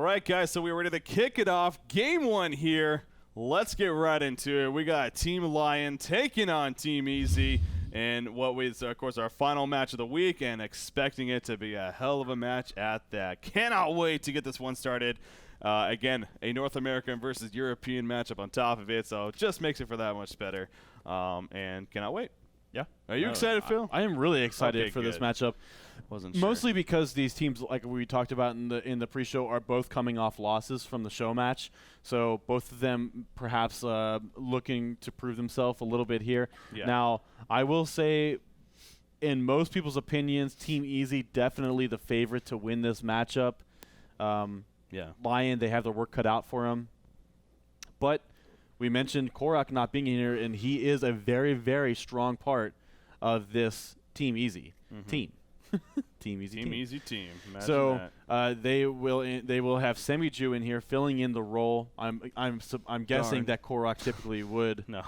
right, guys, so we're ready to kick it off. Game 1 here. Let's get right into it. We got Team Lion taking on Team Easy, and what was, of course, our final match of the week, and expecting it to be a hell of a match at that. Cannot wait to get this one started. Again, a North American versus European matchup on top of it, so it just makes it for that much better. And cannot wait. Yeah. Are you excited, Phil? I am really excited for this matchup. Wasn't sure. Mostly because these teams, like we talked about in the pre-show, are both coming off losses from the show match. So both of them perhaps looking to prove themselves a little bit here. Yeah. Now, I will say, in most people's opinions, Team Easy definitely the favorite to win this matchup. Lion, they have their work cut out for them. But we mentioned Korak not being here, and he is a very, very strong part of this Team Easy team. Team Easy team. Imagine so they will have Semiju in here filling in the role. I'm guessing that Korak typically would. No.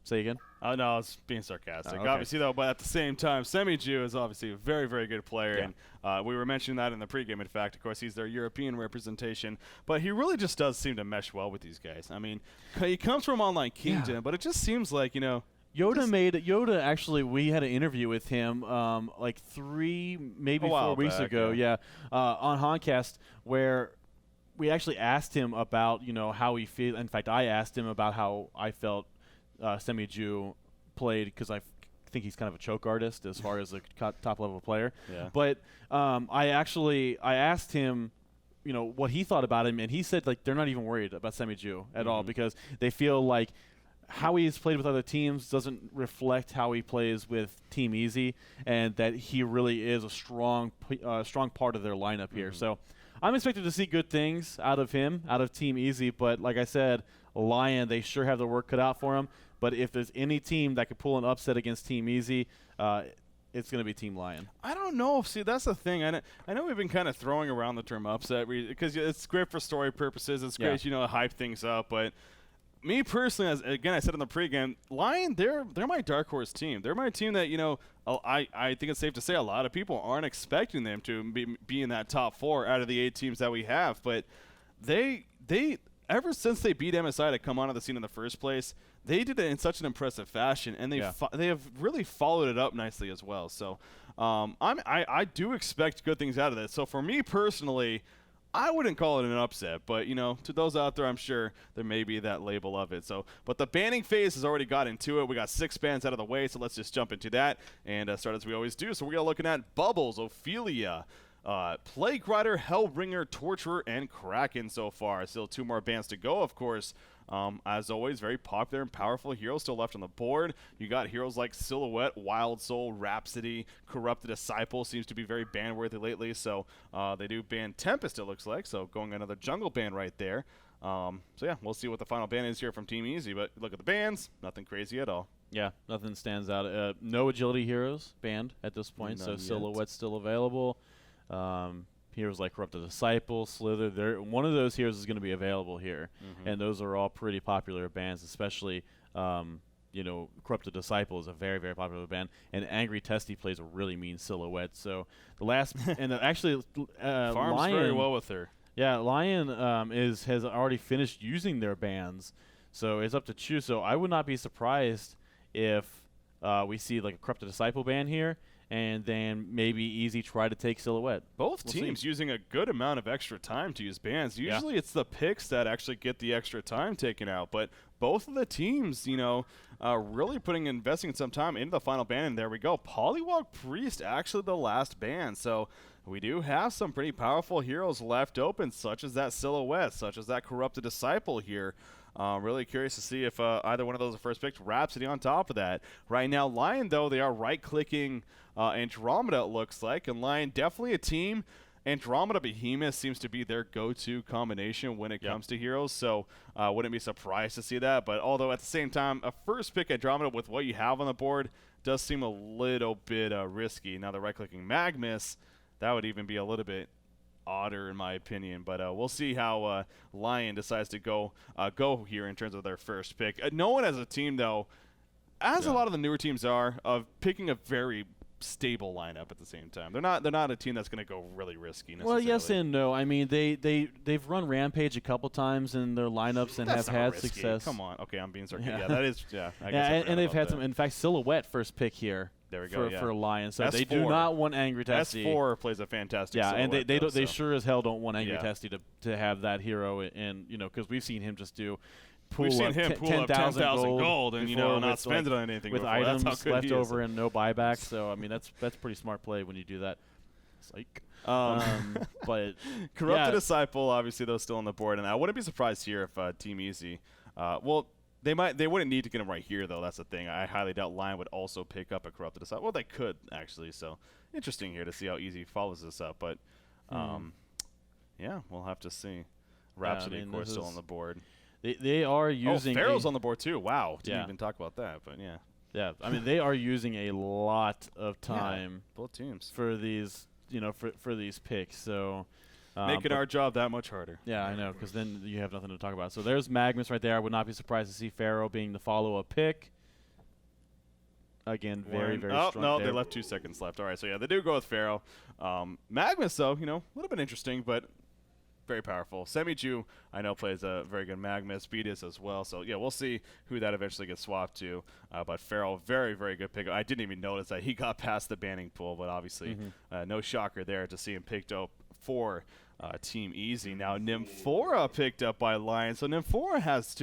Say again? Oh, no, I was being sarcastic. Okay. Obviously, though, but at the same time, Semiju is obviously a very, very good player. Yeah. And we were mentioning that in the pregame. In fact, of course, he's their European representation. But he really just does seem to mesh well with these guys. I mean, he comes from Online Kingdom, but it just seems like, Yoda actually, we had an interview with him like 3, maybe 4 weeks ago, on Honcast, where we actually asked him about, how he feels. In fact, I asked him about how I felt Semiju played, because I think he's kind of a choke artist as far as a top-level player. Yeah. But I asked him, what he thought about him, and he said, like, they're not even worried about Semiju at all, because they feel like how he's played with other teams doesn't reflect how he plays with Team Easy, and that he really is a strong part of their lineup here. So I'm expected to see good things out of him, out of Team Easy, but like I said, Lion, they sure have their work cut out for him. But if there's any team that could pull an upset against Team Easy, it's going to be Team Lion. I don't know. See, that's the thing. I know we've been kind of throwing around the term upset because it's great for story purposes. It's great, to hype things up, but me personally, I said in the pregame, Lion, they're my dark horse team. They're my team that, I think it's safe to say a lot of people aren't expecting them to be in that top 4 out of the 8 teams that we have. But they ever since they beat MSI to come onto the scene in the first place, they did it in such an impressive fashion, and they have really followed it up nicely as well. So I do expect good things out of this. So for me personally, I wouldn't call it an upset, but, to those out there, I'm sure there may be that label of it. So, but the banning phase has already got into it. We got 6 bans out of the way, so let's just jump into that and start as we always do. So we're looking at Bubbles, Ophelia, Plague Rider, Hellbringer, Torturer, and Kraken so far. Still 2 more bans to go, of course. As always, very popular and powerful heroes still left on the board. You got heroes like Silhouette, Wild Soul, Rhapsody, Corrupted Disciple seems to be very ban-worthy lately. So they do ban Tempest, it looks like. So going another jungle ban right there. So yeah, we'll see what the final ban is here from Team Easy. But look at the bans, nothing crazy at all. Yeah, nothing stands out. No agility heroes banned at this point, so Silhouette's still available. Heroes like Corrupted Disciple, Slither, one of those heroes is going to be available here, and those are all pretty popular bans, especially, Corrupted Disciple is a very, very popular ban, and Angry Testy plays a really mean Silhouette. So the last, and actually, Farms Lion, very well with her. Yeah, Lion has already finished using their bans, so it's up to choose. So I would not be surprised if we see like a Corrupted Disciple ban here, and then maybe Easy try to take Silhouette. Both teams using a good amount of extra time to use bans. Usually it's the picks that actually get the extra time taken out, but both of the teams, really investing some time into the final ban, and there we go. Polywog Priest, actually the last ban, so we do have some pretty powerful heroes left open, such as that Silhouette, such as that Corrupted Disciple here. Really curious to see if either one of those are first picked. Rhapsody on top of that. Right now, Lion, though, they are right-clicking Andromeda, it looks like. And Lion, definitely a team. Andromeda Behemoth seems to be their go-to combination when it comes to heroes. So wouldn't be surprised to see that. But although at the same time, a first pick Andromeda with what you have on the board does seem a little bit risky. Now, the right-clicking Magnus, that would even be a little bit odder in my opinion, but we'll see how Lion decides to go here in terms of their first pick. No one as a team, though, as a lot of the newer teams are, of picking a very stable lineup at the same time. They're not a team that's going to go really risky necessarily. Well, yes and no. I mean, they've run Rampage a couple times in their lineups and have had risky. success. Come on. Okay, I'm being sarcastic. Yeah, that is I guess and they've had some. In fact, Silhouette first pick here. There we go. For Lions, so S4. They do not want Angry Testy. S4 plays a fantastic. And they they sure as hell don't want Angry Testy to have that hero, and because we've seen him just do. We've seen him pull up 10,000 gold and not spend it on anything with before. items left over and no buyback. So I mean that's pretty smart play when you do that. Psych. But Corrupted Disciple, obviously, though, still on the board, and I wouldn't be surprised here if Team Easy. They wouldn't need to get him right here, though. That's the thing. I highly doubt Lion would also pick up a Corrupted Disciple. Well, they could actually. So interesting here to see how Easy follows this up. But we'll have to see. Rhapsody, of course, still on the board. They are using. Pharaoh's on the board too. Wow, didn't even talk about that, but yeah. Yeah, I mean they are using a lot of time. Both teams for these, for these picks. So making our job that much harder. Yeah, I know, because then you have nothing to talk about. So there's Magnus right there. I would not be surprised to see Pharaoh being the follow-up pick. Again, very strong. Oh no, they left 2 seconds left. All right, so yeah, they do go with Pharaoh. Magnus though, a little bit interesting, but. Very powerful. Semi-Jew, I know, plays a very good Magnus. Beatus as well. So, yeah, we'll see who that eventually gets swapped to. But Pharaoh, very, very good pick. I didn't even notice that he got past the banning pool, but obviously no shocker there to see him picked up for Team Easy. Now, Nymphora picked up by Lion. So, Nymphora has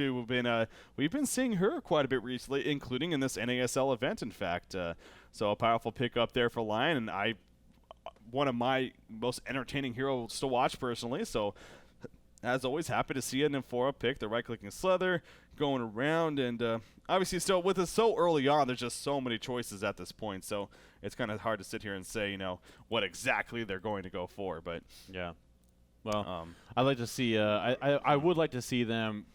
we've been seeing her quite a bit recently, including in this NASL event, in fact. So, a powerful pick up there for Lion, and one of my most entertaining heroes to watch personally. So, as always, happy to see a Nymphora pick. The right-clicking Slither going around, and obviously, still with us so early on, there's just so many choices at this point. So it's kind of hard to sit here and say, what exactly they're going to go for. But yeah, well, I'd like to see. I would like to see them.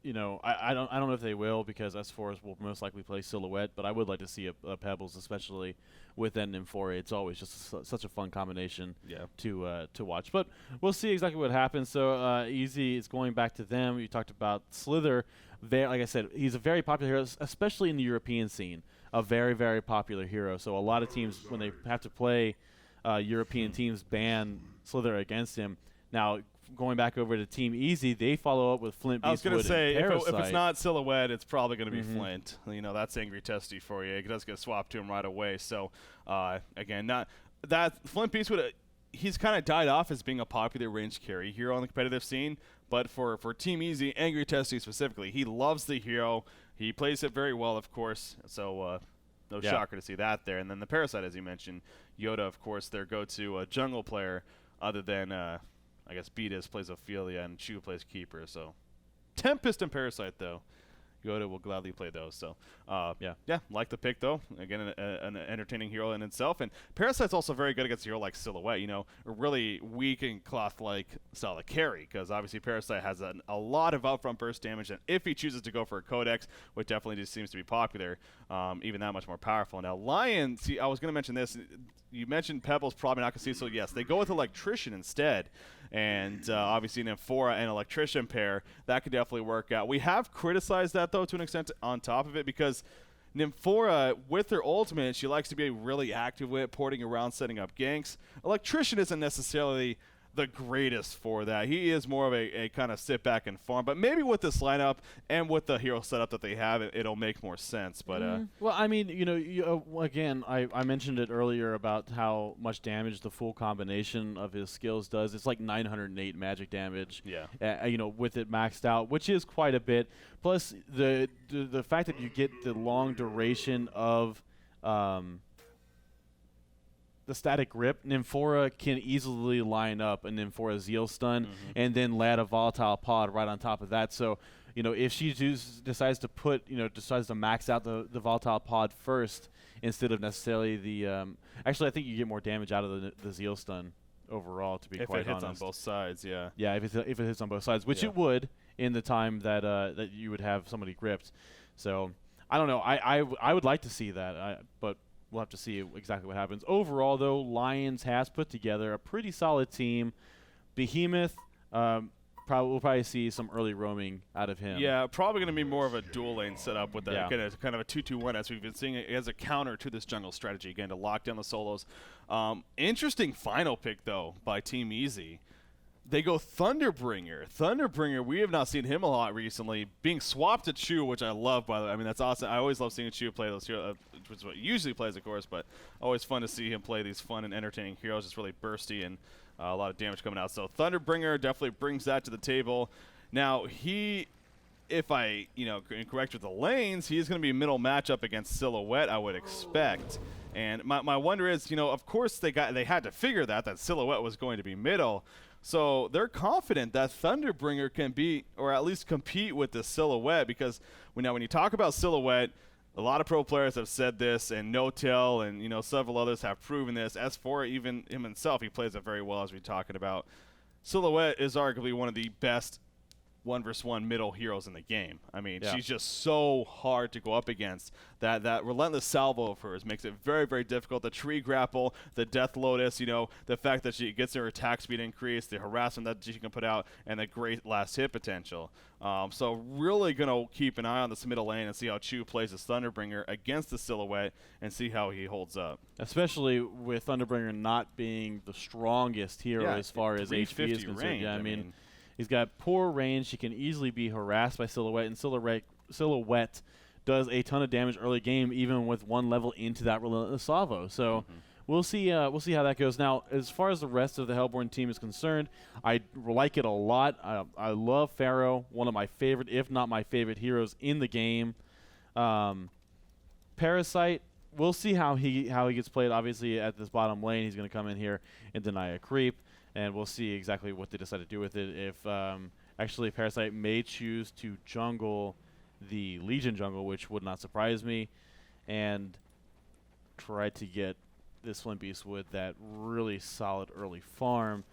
I don't know if they will, because S4s will most likely play Silhouette, but I would like to see a Pebbles, especially with that Nymphora. It's always just such a fun combination to watch. But we'll see exactly what happens. So Easy is going back to them. You talked about Slither. Like I said, he's a very popular hero, especially in the European scene. A very, very popular hero. So a lot of teams, when they have to play European teams, ban Slither against him. Now, going back over to Team Easy, they follow up with Flint, Beastwood, I was going to say, if it's not Silhouette, it's probably going to be Flint. That's Angry Testy for you. It does get swapped to him right away. So, again, not that Flint Beastwood, he's kind of died off as being a popular range carry hero on the competitive scene. But for Team Easy, Angry Testy specifically, he loves the hero. He plays it very well, of course. So, no shocker to see that there. And then the Parasite, as you mentioned, Yoda, of course, their go-to jungle player, other than I guess Beatus plays Ophelia and Chu plays Keeper. So Tempest and Parasite, though. Yoda will gladly play those. So, like the pick, though. Again, an entertaining hero in itself. And Parasite's also very good against a hero like Silhouette, a really weak and cloth-like style of carry, because obviously Parasite has a lot of upfront burst damage, and if he chooses to go for a Codex, which definitely just seems to be popular, even that much more powerful. Now, Lion, see, I was going to mention this. You mentioned Pebbles probably not going to see, so yes, they go with Electrician instead. And obviously Nymphora and Electrician pair, that could definitely work out. We have criticized that, though, to an extent on top of it, because Nymphora, with her ultimate, she likes to be really active with it, porting around, setting up ganks. Electrician isn't necessarily the greatest for that. He is more of a kind of sit back and farm. But maybe with this lineup and with the hero setup that they have, it'll make more sense. But well, I mean, again, I mentioned it earlier about how much damage the full combination of his skills does. It's like 908 magic damage. Yeah. With it maxed out, which is quite a bit. Plus the fact that you get the long duration of the static grip, Nymphora can easily line up a Nymphora Zeal stun and then land a volatile pod right on top of that. So, if she decides to max out the volatile pod first instead of necessarily the actually, I think you get more damage out of the Zeal stun overall, to be quite honest. If it hits on both sides, yeah. Yeah, if it hits on both sides, which it would in the time that you would have somebody gripped. So, I don't know. I would like to see that, but we'll have to see exactly what happens. Overall, though, Lions has put together a pretty solid team. Behemoth, we'll probably see some early roaming out of him. Yeah, probably going to be more of a dual lane setup with Yeah. kind of a 2-2-1 as we've been seeing it as a counter to this jungle strategy, again, to lock down the solos. Interesting final pick, though, by Team Easy. They go Thunderbringer. Thunderbringer, we have not seen him a lot recently, being swapped to Chu, which I love, by the way. I mean, that's awesome. I always love seeing Chu play those heroes, which is what he usually plays, of course, but always fun to see him play these fun and entertaining heroes. Just really bursty and a lot of damage coming out. So Thunderbringer definitely brings that to the table. Now, if I, correct with the lanes, he's going to be middle matchup against Silhouette, I would expect. And my wonder is, of course they had to figure that Silhouette was going to be middle. So they're confident that Thunderbringer can beat or at least compete with the Silhouette, because when you talk about Silhouette, a lot of pro players have said this, and No-Tail and several others have proven this. S4, even him himself, he plays it very well, as we're talking about. Silhouette is arguably one of the best 1v1 middle heroes in the game. I mean, she's just so hard to go up against. That relentless salvo of hers makes it very, very difficult. The tree grapple, the death lotus, the fact that she gets her attack speed increased, the harassment that she can put out, and the great last hit potential. So really going to keep an eye on this middle lane and see how Chu plays his Thunderbringer against the Silhouette and see how he holds up. Especially with Thunderbringer not being the strongest hero as far as HP is concerned. Range, I mean, he's got poor range. He can easily be harassed by Silhouette, and Silhouette does a ton of damage early game, even with one level into that relentless salvo. So we'll see how that goes. Now, as far as the rest of the Hellborn team is concerned, I like it a lot. I love Pharaoh, one of my favorite, if not my favorite, heroes in the game. Parasite, we'll see how he gets played. Obviously, at this bottom lane, he's going to come in here and deny a creep. And we'll see exactly what they decide to do with it. If actually Parasite may choose to jungle the Legion jungle, which would not surprise me, and try to get this Flint Beastwood that really solid early farm.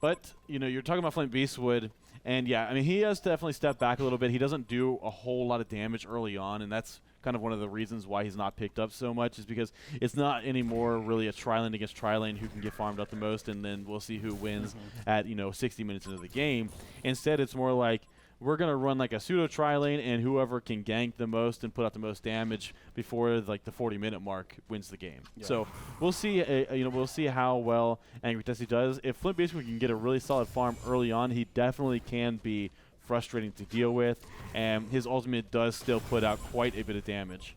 But, you're talking about Flint Beastwood, and yeah, I mean, he has definitely stepped back a little bit. He doesn't do a whole lot of damage early on, and that's kind of one of the reasons why he's not picked up so much, is because it's not anymore really a tri-lane against tri-lane who can get farmed up the most, and then we'll see who wins at 60 minutes into the game. Instead, it's more like we're going to run like a pseudo tri-lane, and whoever can gank the most and put out the most damage before like the 40-minute mark wins the game. Yeah. So we'll see we'll see how well Angry Tessie does. If Flint basically can get a really solid farm early on, he definitely can be frustrating to deal with, and his ultimate does still put out quite a bit of damage.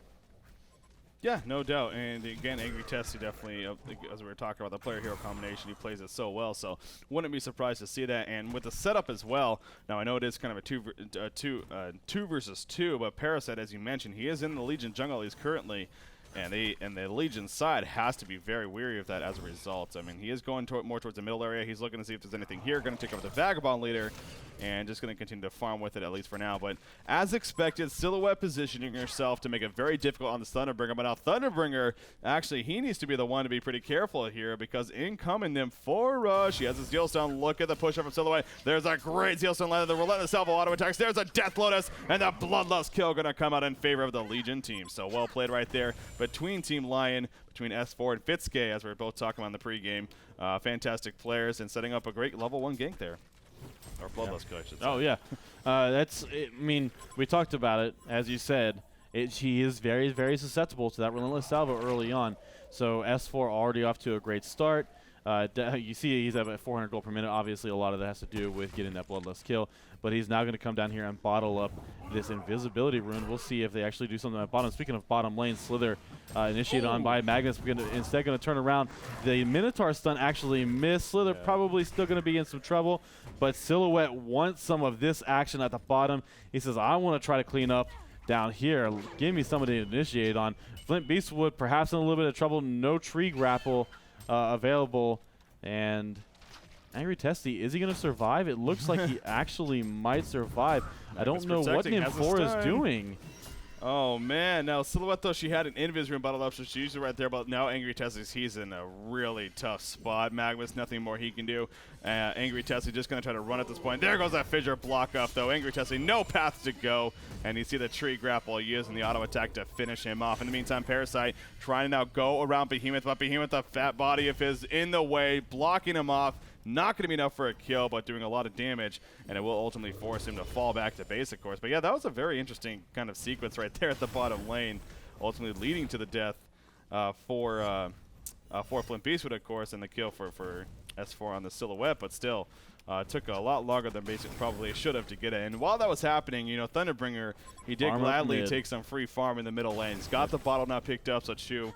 Yeah, no doubt. And again, Angry Tessie definitely, as we were talking about the player-hero combination, he plays it so well. So wouldn't be surprised to see that. And with the setup as well, now I know it is kind of a two versus two, but Parasite, as you mentioned, he is in the Legion jungle. He's currently, and the Legion side has to be very weary of that as a result. I mean, he is going more towards the middle area. He's looking to see if there's anything here. Going to take over the Vagabond leader and just going to continue to farm with it, at least for now. But as expected, Silhouette positioning herself to make it very difficult on the Thunderbringer. But now Thunderbringer, actually, he needs to be the one to be pretty careful here, because incoming them for rush. He has his Zealstone. Look at the push-up from Silhouette. There's a great Zealstone landed. The relentless salvo auto attacks. There's a Death Lotus, and the Bloodlust kill going to come out in favor of the Legion team. So well played right there between Team Lion, between S4 and Fitzke, as we were both talking about in the pregame. Fantastic players and setting up a great level 1 gank there. Or Bloodlust kill, I should say. Oh, yeah. I mean, we talked about it. As you said, she is very, very susceptible to that relentless salvo early on. So S4 already off to a great start. You see he's at 400 gold per minute. Obviously, a lot of that has to do with getting that Bloodlust kill. But he's now going to come down here and bottle up this invisibility rune. We'll see if they actually do something at bottom. Speaking of bottom lane, Slither initiated on by Magnus. Instead going to turn around. The Minotaur stun actually missed. Slither probably still going to be in some trouble. But Silhouette wants some of this action at the bottom. He says, I want to try to clean up down here. Give me somebody to initiate on. Flint Beastwood perhaps in a little bit of trouble. No tree grapple available. And Angry Tessie, is he going to survive? It looks like he actually might survive. I don't know what NIM4 is doing. Oh, man. Now, Silhouette, though, she had an Invis room bottled up, so she's usually right there. But now Angry Tessie, he's in a really tough spot. Magnus, nothing more he can do. Angry Tessie just going to try to run at this point. There goes that fissure block up, though. Angry Tessie, no path to go. And you see the tree grapple using the auto attack to finish him off. In the meantime, Parasite trying to now go around Behemoth, but Behemoth, the fat body of his, in the way, blocking him off. Not going to be enough for a kill, but doing a lot of damage, and it will ultimately force him to fall back to base, of course. But yeah, that was a very interesting kind of sequence right there at the bottom lane, ultimately leading to the death for Flint Beastwood, of course, and the kill for S4 on the Silhouette, but still took a lot longer than basically probably should have to get it. And while that was happening, you know, Thunderbringer, he did gladly take some free farm in the middle lane. He's got the bottle now picked up, so Chu,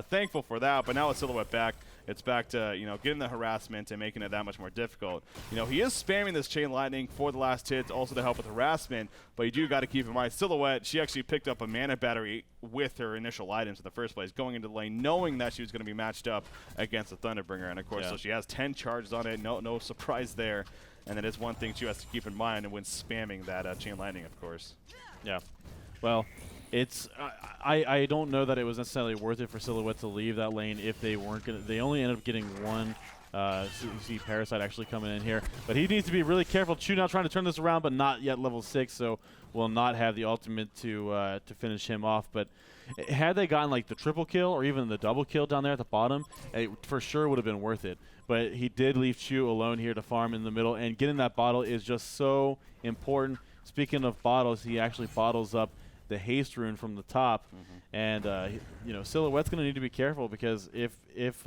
thankful for that. But now with Silhouette back, it's back to, you know, getting the harassment and making it that much more difficult. You know, he is spamming this Chain Lightning for the last hits, also to help with harassment, but you do got to keep in mind, Silhouette, she actually picked up a mana battery with her initial items in the first place, going into the lane, knowing that she was going to be matched up against the Thunderbringer, and of course, so she has 10 charges on it, no surprise there, and that is one thing she has to keep in mind when spamming that Chain Lightning, of course. Yeah, well, it's I don't know that it was necessarily worth it for Silhouette to leave that lane if they weren't gonna. They only ended up getting one. You see Parasite actually coming in here, but he needs to be really careful. Chu now trying to turn this around, but not yet level 6, so will not have the ultimate to finish him off. But had they gotten like the triple kill or even the double kill down there at the bottom, it for sure would have been worth it. But he did leave Chu alone here to farm in the middle, and getting that bottle is just so important. Speaking of bottles, he actually bottles up the haste rune from the top, and you know, Silhouette's going to need to be careful, because if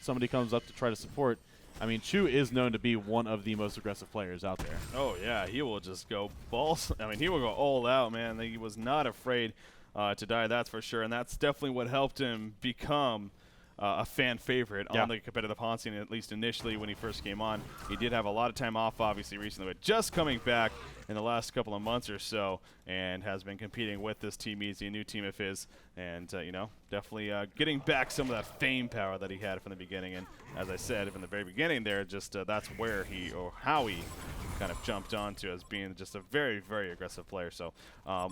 somebody comes up to try to support, I mean, Chu is known to be one of the most aggressive players out there. Oh yeah, he will just go balls. I mean, he will go all out, man. He was not afraid to die, that's for sure, and that's definitely what helped him become a fan favorite on the competitive HoN scene, at least initially when he first came on. He did have a lot of time off, obviously, recently, but just coming back in the last couple of months or so, and has been competing with this Team Easy, a new team of his, and, you know, definitely getting back some of that fame power that he had from the beginning. And as I said from the very beginning there, just that's where he, or how he kind of jumped onto as being just a very, very aggressive player. So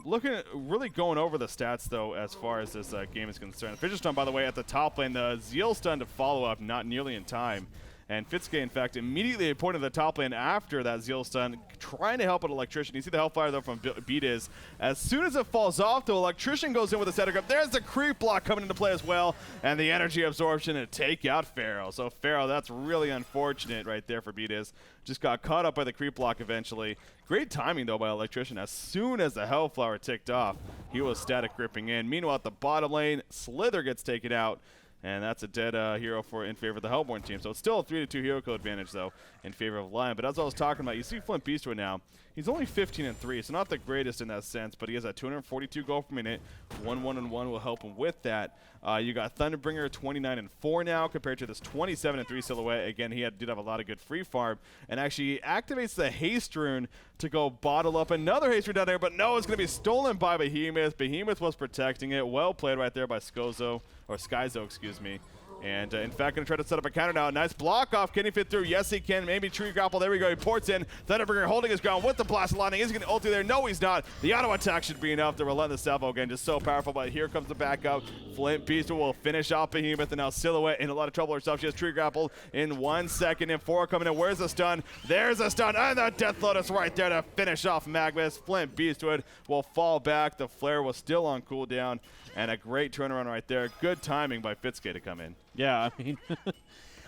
looking at really going over the stats, though, as far as this game is concerned. Fisher Stun, by the way, at the top lane, the Zeal Stun to follow up, not nearly in time. And Fitsuke, in fact, immediately pointed to the top lane after that Zeal Stun, trying to help an Electrician. You see the Hellfire, though, from Beatiz. As soon as it falls off, the Electrician goes in with a Setter Grip. There's the creep block coming into play as well, and the energy absorption to take out Pharaoh. So Pharaoh, that's really unfortunate right there for Beatiz. Just got caught up by the creep block eventually. Great timing, though, by Electrician. As soon as the Hellflower ticked off, he was static gripping in. Meanwhile, at the bottom lane, Slither gets taken out. And that's a dead hero in favor of the Hellborn team. So it's still a 3-2 hero kill advantage, though, in favor of Lion. But as I was talking about, you see Flint Beastwood now. He's only 15-3, so not the greatest in that sense, but he has a 242 gold per minute. 1-1-1 will help him with that. You got Thunderbringer 29-4 now compared to this 27-3 Silhouette. Again, he did have a lot of good free farm, and actually activates the haste rune to go bottle up another haste rune down there, but no, it's going to be stolen by Behemoth. Behemoth was protecting it. Well played right there by Skyzo, excuse me. And in fact, going to try to set up a counter now. Nice block off. Can he fit through? Yes, he can. Maybe tree grapple. There we go. He ports in. Thunderbringer holding his ground with the blast lightning. Is he going to ulti there? No, he's not. The auto attack should be enough. The relentless salvo again, just so powerful. But here comes the backup. Flint Beastwood will finish off Behemoth, and now Silhouette in a lot of trouble herself. She has tree grapple in 1 second. And 4 coming in. Where's the stun? There's a stun. And the Death Lotus right there to finish off Magnus. Flint Beastwood will fall back. The flare was still on cooldown. And a great turnaround right there. Good timing by Fitsuke to come in. Yeah, I mean,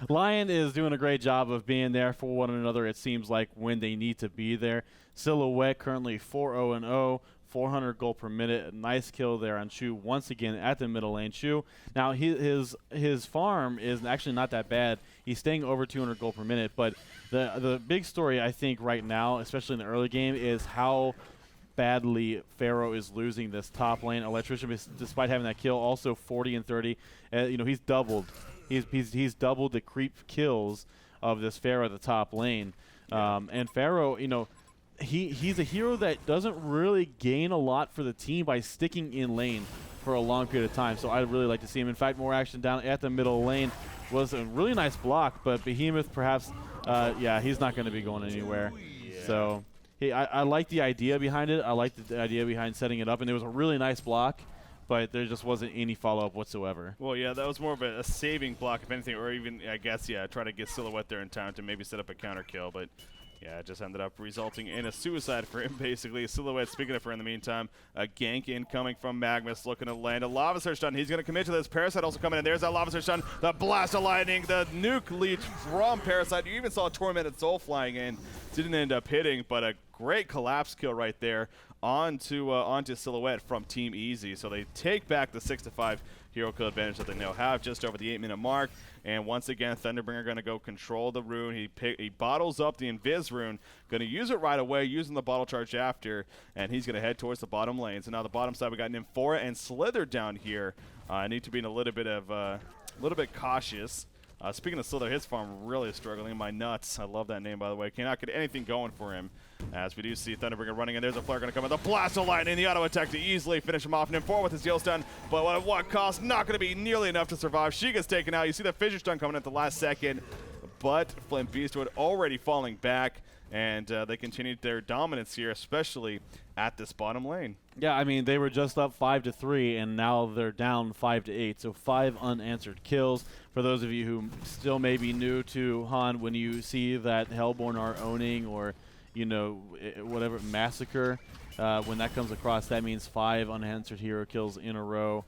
Lion is doing a great job of being there for one another, it seems like, when they need to be there. Silhouette currently 4-0-0, 400 gold per minute. A nice kill there on Chu once again at the middle lane. Chu, now his farm is actually not that bad. He's staying over 200 gold per minute, but the big story, I think, right now, especially in the early game, is how badly Pharaoh is losing this top lane. Electrician, despite having that kill, also 40-30. You know, he's doubled. He's doubled the creep kills of this Pharaoh at the top lane. And Pharaoh, you know, he's a hero that doesn't really gain a lot for the team by sticking in lane for a long period of time. So I'd really like to see him. In fact, more action down at the middle lane was a really nice block, but Behemoth perhaps, yeah, he's not going to be going anywhere. Yeah. So. Hey, I like the idea behind it. I like the idea behind setting it up, and it was a really nice block, but there just wasn't any follow-up whatsoever. Well, yeah, that was more of a saving block, if anything, or even, I guess, yeah, try to get Silhouette there in time to maybe set up a counter kill, but Yeah, it just ended up resulting in a suicide for him, basically. Silhouette speaking of her in the meantime. A gank incoming from Magnus, looking to land a Lava Surge stun. He's going to commit to this. Parasite also coming in. There's that Lava Surge stun. The Blast of Lightning, the Nuke Leech from Parasite. You even saw Tormented Soul flying in. Didn't end up hitting, but a great collapse kill right there onto Silhouette from Team Easy. So they take back the 6-5 hero kill advantage that they now have just over the 8-minute mark. And once again, Thunderbringer going to go control the rune. He bottles up the Invis rune, going to use it right away, using the bottle charge after, and he's going to head towards the bottom lane. So now the bottom side, we got Nymphora and Slither down here. I need to be a little bit cautious. Speaking of Slither, his farm really struggling. My nuts. I love that name, by the way. Cannot get anything going for him. As we do see Thunderbringer running in. There's a flare going to come in. The Blast of Lightning, the auto attack to easily finish him off. Nymphora with his heal stun, but at what cost? Not going to be nearly enough to survive. She gets taken out. You see the fissure stun coming at the last second, but Flint Beastwood already falling back, and they continued their dominance here, especially at this bottom lane. Yeah, I mean, they were just up 5-3, and now they're down 5-8. So 5 unanswered kills. For those of you who still may be new to HoN, when you see that Hellborn are owning or, you know, whatever, Massacre, when that comes across, that means 5 unanswered hero kills in a row.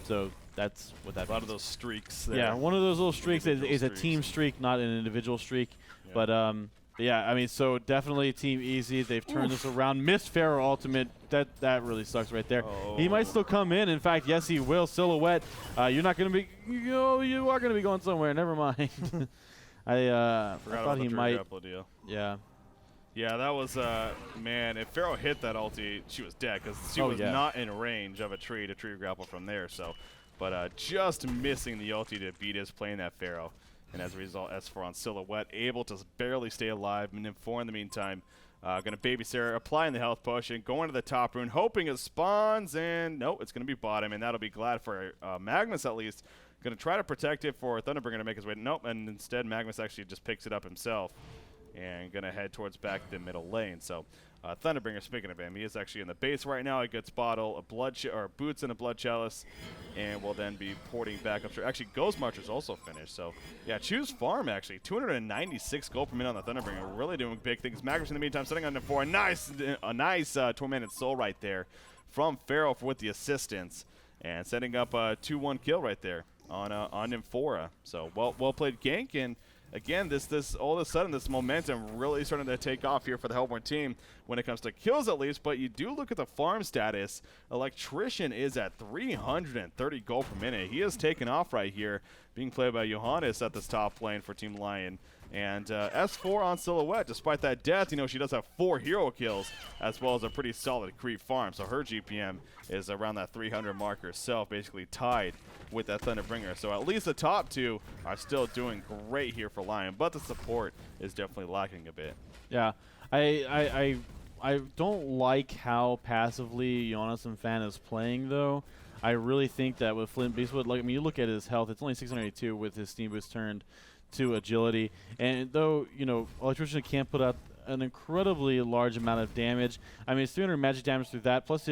So that's what that means. A lot of those streaks there. Yeah, one of those little streaks is a team streak, not an individual streak. Yeah. But yeah, I mean, so definitely Team Easy. They've turned this around. Missed Pharaoh ultimate. That really sucks right there. Oh. He might still come in. In fact, yes, he will. Silhouette, you're not going to be. You are going to be going somewhere. Never mind. I thought he might. Deal. Yeah. Yeah, that was man. If Pharaoh hit that ulti, she was dead because she was not in range of a tree to tree grapple from there. So, but just missing the ulti to beat us playing that Pharaoh. And as a result, S4 on Silhouette, able to barely stay alive. Nymphora in the meantime, going to babysit her, applying the health potion, going to the top rune, hoping it spawns, and nope, it's going to be bottom, and that'll be glad for Magnus at least. Going to try to protect it for Thunderbringer to make his way. Nope, and instead Magnus actually just picks it up himself and going to head towards back the middle lane. So Thunderbringer, speaking of him, he is actually in the base right now. He gets bottle, boots and a blood chalice, and will then be porting back up. Actually, Ghost Marcher's also finished. So yeah, choose farm actually. 296 gold per minute on the Thunderbringer. Really doing big things. Magnus in the meantime setting on the 4. A nice Tormented Soul right there from Pharaoh with the assistance, and setting up a 2-1 kill right there on Nymphora. So well played gank. And again, this all of a sudden, this momentum really starting to take off here for the Hellborn team when it comes to kills at least. But you do look at the farm status. Electrician is at 330 gold per minute. He is taken off right here, being played by Johannes at this top lane for Team Lion. And S4 on Silhouette, despite that death, you know, she does have 4 hero kills as well as a pretty solid creep farm. So her GPM is around that 300 mark herself, basically tied with that Thunderbringer. So at least the top 2 are still doing great here for Lion, but the support is definitely lacking a bit. Yeah, I don't like how passively Jonas and Fan is playing though. I really think that with Flint Beastwood, like, I mean, you look at his health, it's only 682 with his Steam Boost turned to agility. And though, you know, Electrician can't put out an incredibly large amount of damage, I mean, it's 300 magic damage through that. Plus,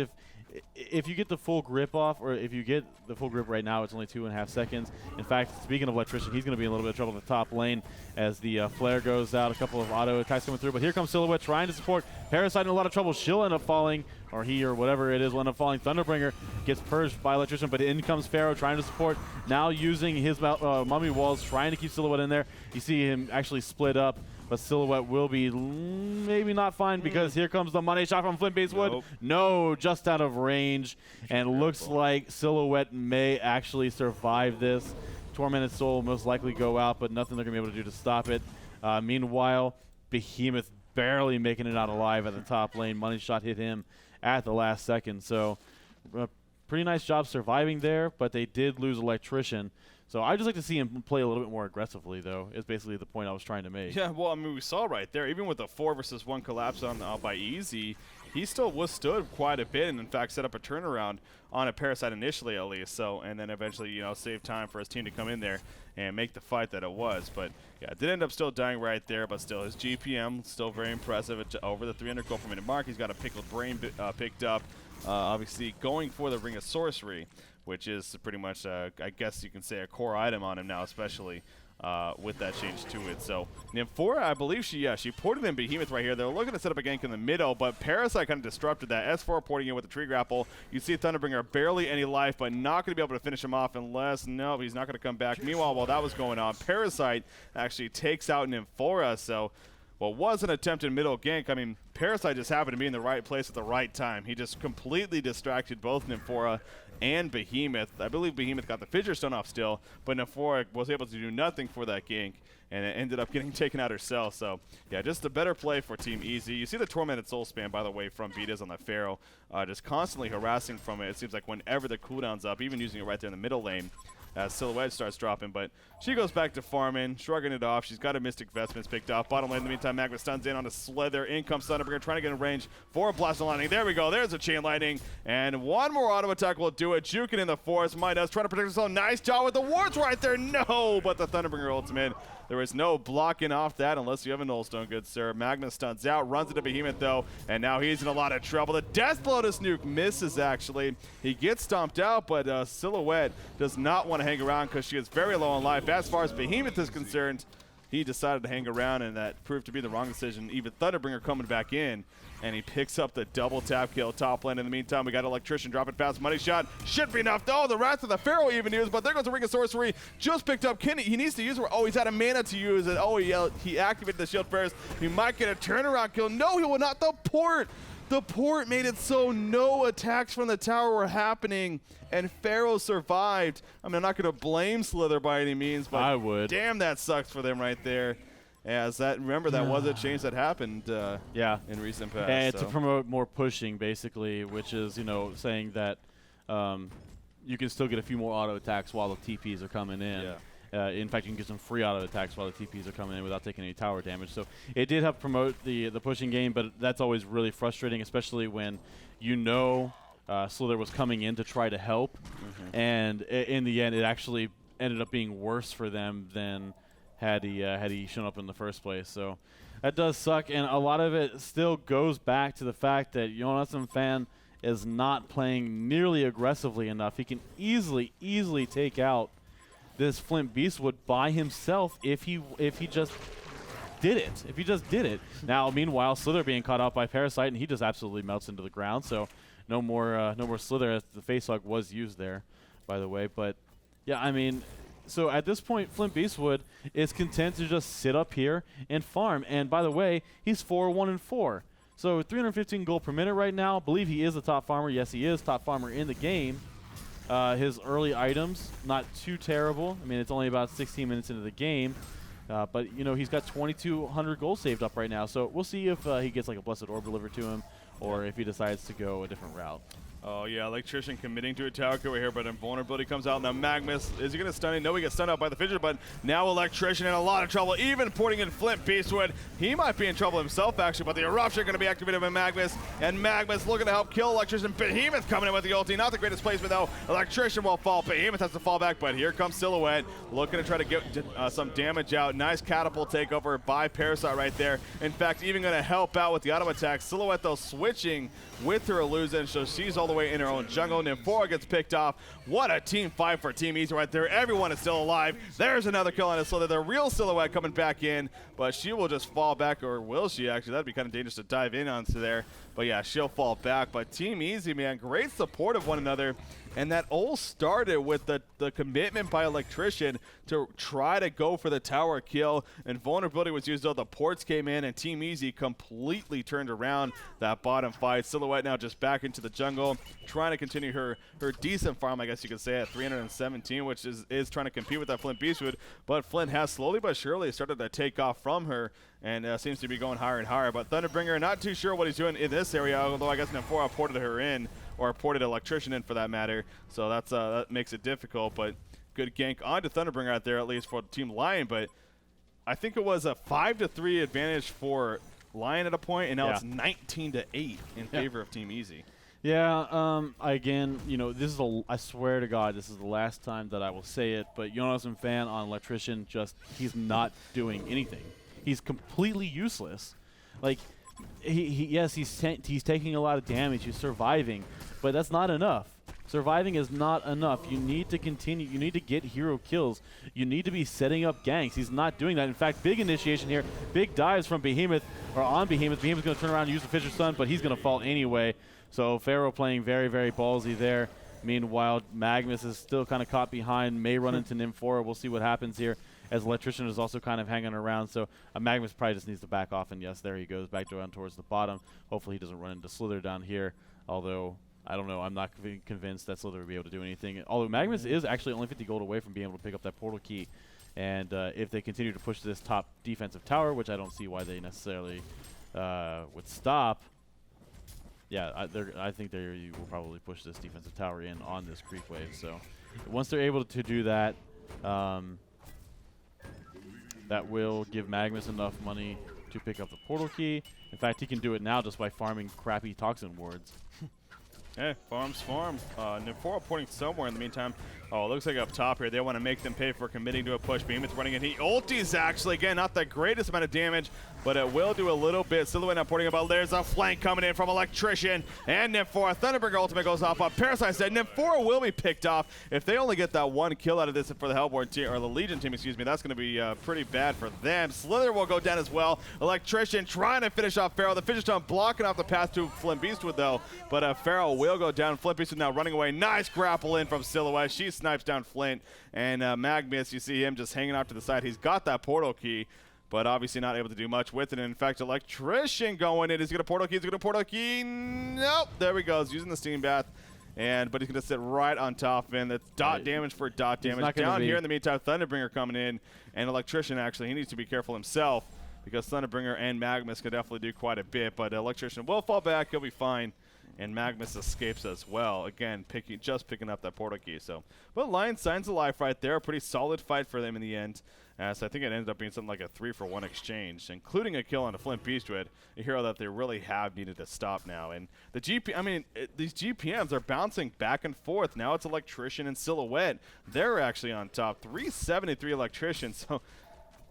if you get the full grip off, or if you get the full grip right now, it's only 2.5 seconds. In fact, speaking of Electrician, he's going to be in a little bit of trouble in the top lane as the flare goes out, a couple of auto attacks coming through. But here comes Silhouette trying to support. Parasite in a lot of trouble. She'll end up falling, or he or whatever it is will end up falling. Thunderbringer gets purged by Electrician, but in comes Pharaoh trying to support. Now using his mummy walls, trying to keep Silhouette in there. You see him actually split up. But Silhouette will be maybe not fine because here comes the money shot from Flint Beastwood. Nope. No, just out of range. And looks like Silhouette may actually survive this. Tormented Soul will most likely go out, but nothing they're going to be able to do to stop it. Meanwhile, Behemoth barely making it out alive at the top lane. Money shot hit him at the last second. So pretty nice job surviving there, but they did lose Electrician. So I'd just like to see him play a little bit more aggressively, though, is basically the point I was trying to make. Yeah, well, I mean, we saw right there, even with the 4 versus 1 collapse on by Easy, he still withstood quite a bit and, in fact, set up a turnaround on a Parasite initially, at least. So, and then eventually, you know, save time for his team to come in there and make the fight that it was. But, yeah, it did end up still dying right there, but still, his GPM still very impressive at over the 300 gold per minute mark. He's got a Pickled Brain picked up, obviously going for the Ring of Sorcery, which is pretty much, I guess you can say, a core item on him now, especially with that change to it. So Nymphora, I believe she ported in Behemoth right here. They're looking to set up a gank in the middle, but Parasite kind of disrupted that. S4 porting in with the tree grapple. You see Thunderbringer barely any life, but not going to be able to finish him off unless, no, he's not going to come back. Meanwhile, while that was going on, Parasite actually takes out Nymphora. So what was an attempted middle gank, I mean, Parasite just happened to be in the right place at the right time. He just completely distracted both Nymphora and Behemoth. I believe Behemoth got the Fissure Stone off still, but Nymphora was able to do nothing for that gank, and it ended up getting taken out herself. So, yeah, just a better play for Team Easy. You see the Tormented Soul spam, by the way, from Vitas on the Pharaoh, just constantly harassing from it. It seems like whenever the cooldown's up, even using it right there in the middle lane, as Silhouette starts dropping, but she goes back to farming, shrugging it off. She's got her Mystic Vestments picked off. Bottom lane in the meantime, Magma stuns in on a Slither. In comes Thunderbringer, trying to get in range for a Blast of Lightning. There we go. There's a Chain Lightning. And one more auto attack will do it. Juking in the forest. Midas trying to protect himself. Nice job with the wards right there. No, but the Thunderbringer ultimate. There is no blocking off that unless you have a Nullstone, good sir. Magma stuns out, runs into Behemoth though, and now he's in a lot of trouble. The Death Blow to Snook misses actually. He gets stomped out, but Silhouette does not want to hang around because she is very low on life. As far as Behemoth is concerned, he decided to hang around, and that proved to be the wrong decision. Even Thunderbringer coming back in, and he picks up the double tap kill top lane. In the meantime, we got Electrician dropping fast. Money shot should be enough. Oh, the Wrath of the Pharaoh even used, but there goes the Ring of Sorcery. Just picked up. He needs to use it. Oh, he's out of mana to use it. Oh, he activated the shield first. He might get a turnaround kill. No, he will not. The port. The port made it so no attacks from the tower were happening, and Pharaoh survived. I mean, I'm not going to blame Slither by any means, but I would. Damn, that sucks for them right there. As that, remember, that was a change that happened in recent past. And to promote more pushing, basically, which is, saying that you can still get a few more auto attacks while the TPs are coming in. Yeah. In fact, you can get some free auto attacks while the TPs are coming in without taking any tower damage. So it did help promote the pushing game, but that's always really frustrating, especially when Slither was coming in to try to help. And in the end, it actually ended up being worse for them than had he shown up in the first place. So that does suck, and a lot of it still goes back to the fact that Jonathan Fan is not playing nearly aggressively enough. He can easily take out this Flint Beastwood by himself if he just did it. If he just did it. Now, meanwhile, Slither being caught out by Parasite, and he just absolutely melts into the ground. So no more Slither, as the face hug was used there, by the way. But yeah, I mean, so at this point, Flint Beastwood is content to just sit up here and farm. And by the way, he's 4-1-4. So 315 gold per minute right now. I believe he is the top farmer. Yes, he is top farmer in the game. His early items, not too terrible. I mean, it's only about 16 minutes into the game. But, he's got 2,200 gold saved up right now. So we'll see if he gets like a Blessed Orb delivered to him or if he decides to go a different route. Oh, yeah, Electrician committing to a tower kill here, but Invulnerability comes out. Now, Magnus, is he going to stun him? No, he gets stunned out by the Fissure, but now Electrician in a lot of trouble, even porting in Flint Beastwood. He might be in trouble himself, actually, but the Eruption going to be activated by Magnus, and Magnus looking to help kill Electrician. Behemoth coming in with the ulti. Not the greatest placement, though. Electrician will fall. Behemoth has to fall back, but here comes Silhouette, looking to try to get some damage out. Nice catapult takeover by Parasite right there. In fact, even going to help out with the auto attack. Silhouette, though, switching with her illusion, so she's all the way in her own jungle. Nymphora gets picked off. What a team fight for Team Easy right there. Everyone is still alive. There's another kill on a Slither. The real Silhouette coming back in, but she will just fall back, or will she actually? That'd be kind of dangerous to dive in onto there. But yeah, she'll fall back. But Team Easy, man, great support of one another. And that all started with the commitment by Electrician to try to go for the tower kill. And Vulnerability was used, though the ports came in, and Team Easy completely turned around that bottom fight. Silhouette now just back into the jungle, trying to continue her decent farm, I guess you could say, at 317, which is trying to compete with that Flint Beastwood. But Flint has slowly but surely started to take off from her, and seems to be going higher and higher. But Thunderbringer, not too sure what he's doing in this area, although I guess Nymphora ported her in, or ported Electrician in for that matter. So that makes it difficult, but good gank onto Thunderbringer out there, at least for Team Lion. But I think it was a 5-3 advantage for Lion at a point, and now it's 19-8 in favor of Team Easy. Yeah, again, this is I swear to God, this is the last time that I will say it, but Jonathan Fan on Electrician, he's not doing anything. He's completely useless. Like, he's taking a lot of damage, he's surviving, but that's not enough. surviving is not enough. You need to continue. You need to get hero kills. You need to be setting up ganks. He's not doing that. In fact, big initiation here. Big dives from Behemoth, or on Behemoth. Behemoth's going to turn around and use the Fisher Sun, but he's going to fall anyway. So Pharaoh playing very, very ballsy there. Meanwhile, Magnus is still kind of caught behind, may run into Nymphora. We'll see what happens here, as Electrician is also kind of hanging around. So Magnus probably just needs to back off, and yes, there he goes, back down towards the bottom. Hopefully he doesn't run into Slither down here, although I don't know. I'm not convinced that Slither will be able to do anything. Although Magnus is actually only 50 gold away from being able to pick up that portal key. And if they continue to push this top defensive tower, which I don't see why they necessarily would stop, yeah, I think they will probably push this defensive tower in on this creep wave. So once they're able to do that, that will give Magnus enough money to pick up the portal key. In fact, he can do it now just by farming crappy toxin wards. Hey, farms farm. Nymphora pointing somewhere in the meantime. Oh, it looks like up top here. They want to make them pay for committing to a push. Behemoth's running in. He ultis, actually. Again, not the greatest amount of damage, but it will do a little bit. Silhouette now porting about. There's a flank coming in from Electrician and Nymphora. Thunderbringer ultimate goes off on Parasite said Nymphora will be picked off. If they only get that one kill out of this for the Hellborn team, or the Legion team, excuse me, that's going to be pretty bad for them. Slither will go down as well. Electrician trying to finish off Pharaoh. The Fisher Stone blocking off the path to Flint Beastwood, though, but Pharaoh will go down. Flint Beastwood now running away. Nice grapple in from Silhouette. She snipes down Flint. And Magnus, you see him just hanging off to the side. He's got that portal key, but obviously not able to do much with it. And in fact, Electrician going in. Is he going to portal key? Is he going to portal key? Nope. There we go. He's using the steam bath. But he's going to sit right on top of him. That's dot damage for dot damage. Down here in the meantime, Thunderbringer coming in. And Electrician, actually, he needs to be careful himself, because Thunderbringer and Magnus could definitely do quite a bit. But Electrician will fall back. He'll be fine. And Magnus escapes as well. Again, just picking up that portal key. So, but Lion signs of life right there. A pretty solid fight for them in the end. So I think it ended up being something like a 3-for-1 exchange, including a kill on a Flint Beastwood, a hero that they really have needed to stop now. And the these GPMs are bouncing back and forth. Now it's Electrician and Silhouette. They're actually on top. 373 Electrician. So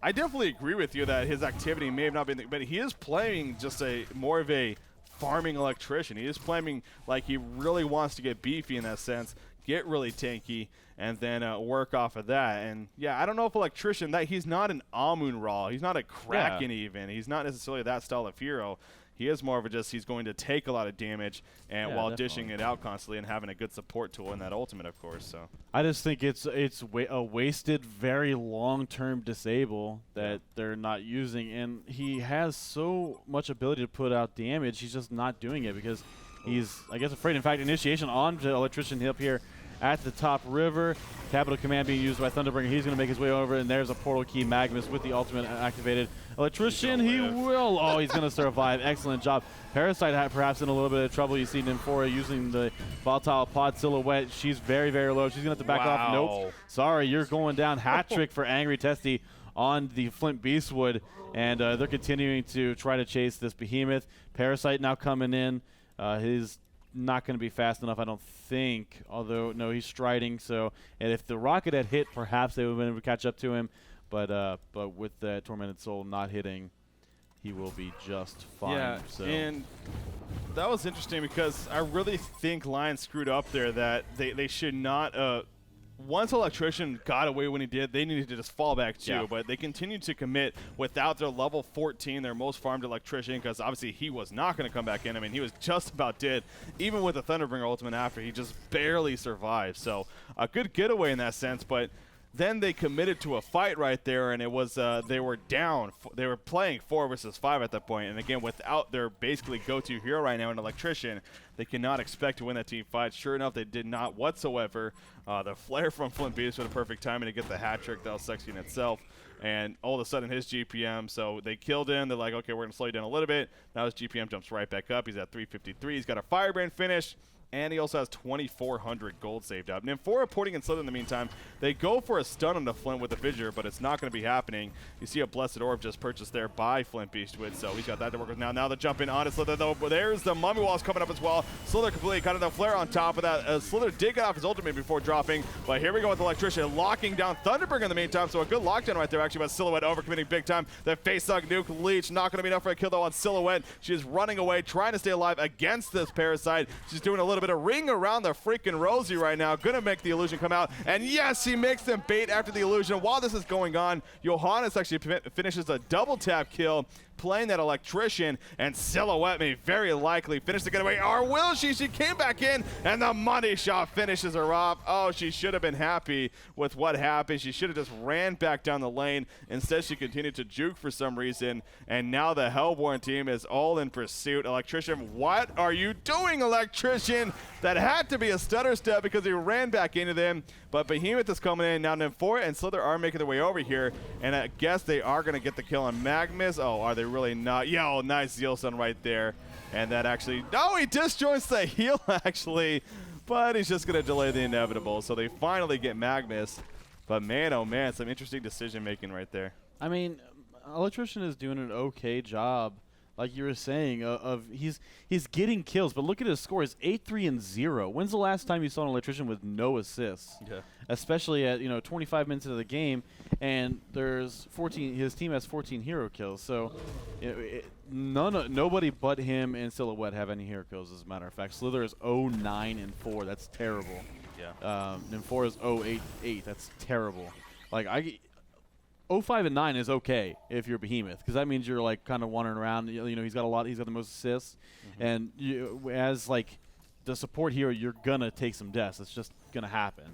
I definitely agree with you that his activity may have not been, but he is playing just more of a farming Electrician. He is playing like he really wants to get beefy in that sense, get really tanky, and then work off of that. And yeah, I don't know if Electrician, he's not an Amun-Ra. He's not a Kraken even. He's not necessarily that style of hero. He is more of he's going to take a lot of damage and while dishing it out constantly and having a good support tool in that ultimate, of course. So I just think it's a wasted, very long-term disable that they're not using, and he has so much ability to put out damage. He's just not doing it because he's, I guess, afraid. In fact, initiation on to Electrician up here at the top river. Capital Command being used by Thunderbringer. He's going to make his way over, and there's a portal key. Magnus with the ultimate activated. Electrician, he will. Oh, he's going to survive. Excellent job. Parasite perhaps in a little bit of trouble. You see Nymphora using the volatile pod. Silhouette, she's very, very low. She's going to have to back off. Nope. Sorry, you're going down. Hat trick for Angry Testy on the Flint Beastwood, and they're continuing to try to chase this Behemoth. Parasite now coming in. His not going to be fast enough, I don't think. Although, no, he's striding. So, and if the rocket had hit, perhaps they would have been able to catch up to him. But with the Tormented Soul not hitting, he will be just fine. Yeah, so. And that was interesting because I really think Lion screwed up there. That they should not. Once Electrician got away when he did, they needed to just fall back too. Yeah. But they continued to commit without their level 14, their most farmed Electrician, because obviously he was not going to come back in. I mean, he was just about dead, even with the Thunderbringer ultimate after. He just barely survived. So a good getaway in that sense, but then they committed to a fight right there, and it was they were down. They were playing 4 versus 5 at that point, and again, without their basically go-to hero right now, an Electrician, they cannot expect to win that team fight. Sure enough, they did not whatsoever. The flare from Flint Beast for the perfect timing to get the hat trick. That was sexy in itself. And all of a sudden, his GPM, so they killed him. They're like, okay, we're going to slow you down a little bit. Now his GPM jumps right back up. He's at 353. He's got a Firebrand finish. And he also has 2,400 gold saved up. Nymphora porting and Slither in the meantime. They go for a stun on the Flint with the Fissure, but it's not going to be happening. You see a Blessed Orb just purchased there by Flint Beastwood, so he's got that to work with now. Now the jump in on it, Slither, though. But there's the Mummy Walls coming up as well. Slither completely cut the flare on top of that. Slither did get off his ultimate before dropping, but here we go with Electrician locking down Thunderbringer in the meantime, so a good lockdown right there actually, but Silhouette overcommitting big time. The face hug nuke leech, not going to be enough for a kill though on Silhouette. She is running away, trying to stay alive against this Parasite. She's doing a little bit of ring around the freaking Rosie right now. Gonna make the illusion come out. And yes, he makes them bait after the illusion. While this is going on, Johannes actually finishes a double tap kill, playing that electrician, and Silhouette may very likely finish the getaway. Or will she? She came back in, and the money shot finishes her off. Oh, she should have been happy with what happened. She should have just ran back down the lane. Instead, she continued to juke for some reason, and now the Hellborn team is all in pursuit. Electrician, what are you doing, Electrician? That had to be a stutter step because he ran back into them, but Behemoth is coming in. Now Nymphora and Slither are making their way over here, and I guess they are going to get the kill on Magnus. Oh, are they really not? Yo, nice Zeal Sun right there. And that actually, no, he disjoints the heal actually, but he's just going to delay the inevitable. So they finally get Magnus. But man, oh man, some interesting decision making right there. I mean, Electrician is doing an okay job, like you were saying, he's getting kills, but look at his score. It's 8-3-0. When's the last time you saw an Electrician with no assists? Yeah. Especially at 25 minutes into the game, and there's 14. His team has 14 hero kills. So nobody but him and Silhouette have any hero kills. As a matter of fact, Slither is 0-9-4. That's terrible. Yeah. Nymphora is 0-8-8. That's terrible. Like 0-5-9 is okay if you're Behemoth, because that means you're like kind of wandering around. He's got a lot. He's got the most assists, and as like the support hero, you're gonna take some deaths. It's just gonna happen.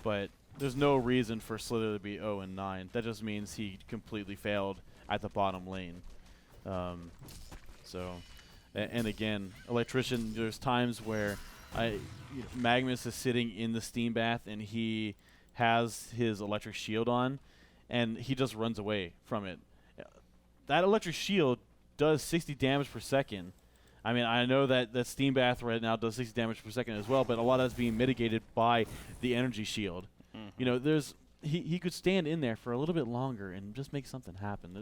But there's no reason for Slither to be 0-9. That just means he completely failed at the bottom lane. And again, Electrician. There's times where Magnus is sitting in the steam bath and he has his electric shield on, and he just runs away from it. That electric shield does 60 damage per second. I mean, I know that the steam bath right now does 60 damage per second as well, but a lot of that's being mitigated by the energy shield. He could stand in there for a little bit longer and just make something happen.